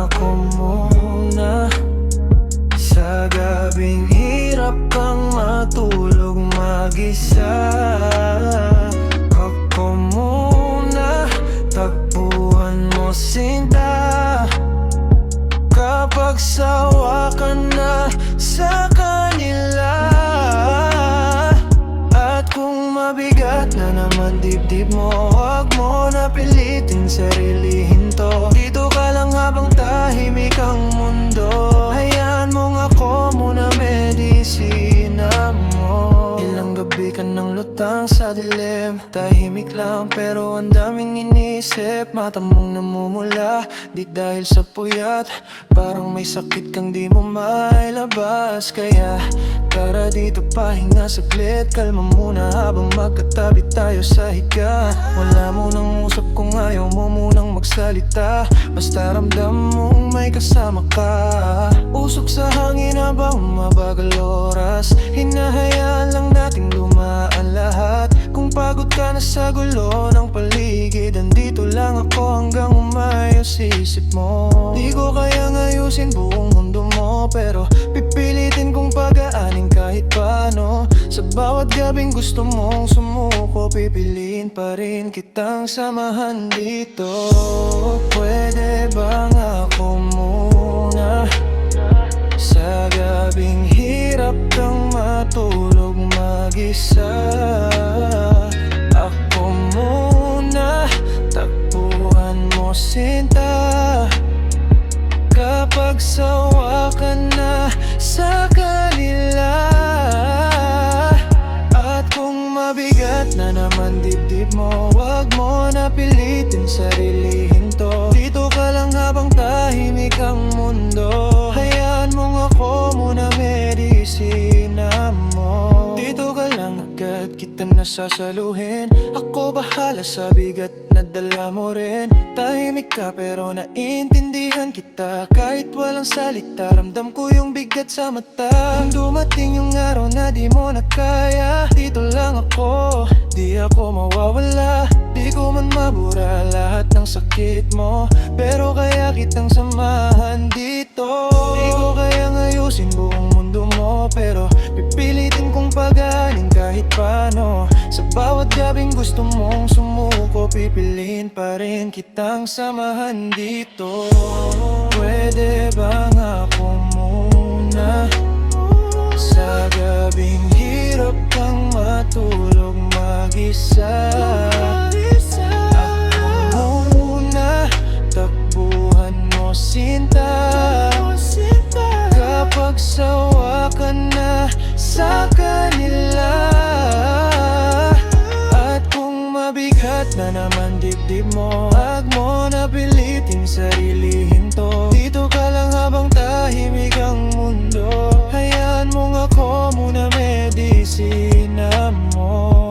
ako muna. Sa gabing hirap kang matulog mag-isa, ako muna. Takbuhan mo sinta kapag sawa ka na sa kanila. At kung mabigat na naman dibdib mo, huwag mo na pilitin sarilihin to. Dito ka lang habang tahimik ang mundo. Hayaan mong ako muna medisina mo. Ilang gabi ka nang lutang sa dilim, tahimik lang pero ang daming iniisip. Mata mong namumula, di dahil sa puyat, parang may sakit kang di mo mailabas. Kaya tara dito pahinga saglit, kalma muna habang magkatabi tayo sa higa. Wala mo nang usap kung ayaw mo munang magsalita, basta ramdam mong may kasama ka. Usok sa hangin habang mabagal oras, hinahayaan lang nating dumaan lahat. Kung pagod ka na sa gulo ng paligid, andito lang ako hanggang umayos isip mo. Di ko kayang ayusin buong mundo mo, pero pipilitin kong pagaanin kahit paano. Sa bawat gabing gusto mong sumuko, pipiliin pa rin kitang samahan dito. Pwede bang ako muna? Sa gabing hirap kang matulog mag-isa, ako muna. Takbuhan mo sinta kapag sawa ka na sa kanila. At kung mabigat na naman dibdib mo, huwag mo na pilitin sarilihin to. Dito ka lang habang tahimik ang mundo. Hayaan mong ako muna medisina mo. Dito ka lang agad kita nasasaluhin, ako bahala sa bigat na dala mo rin. Tahimik ka pero naiintindihan kita, kahit walang salita ramdam ko yung bigat sa mata. Kung dumating yung araw na di mo na kaya, dito lang ako, di ako mawawala. Di ko man mabura lahat ng sakit mo, pero kaya kitang samahan dito. Di ko kayang ayusin buong mundo mo, pero pipilitin kong pagaanin kahit paano. Sa bawat gabing gusto mong sumuko, pipiliin pa rin kitang samahan dito. Pwede bang ako muna? Sa gabing hirap kang matulog mag-isa, ako muna. Takbuhan mo sinta kapag sawa ka na sa kanila. At kung mabigat na naman dibdib mo, huwag mo na pilitin sarilihin to. Dito ka lang habang tahimik ang mundo. Hayaan mong ako muna medisina mo.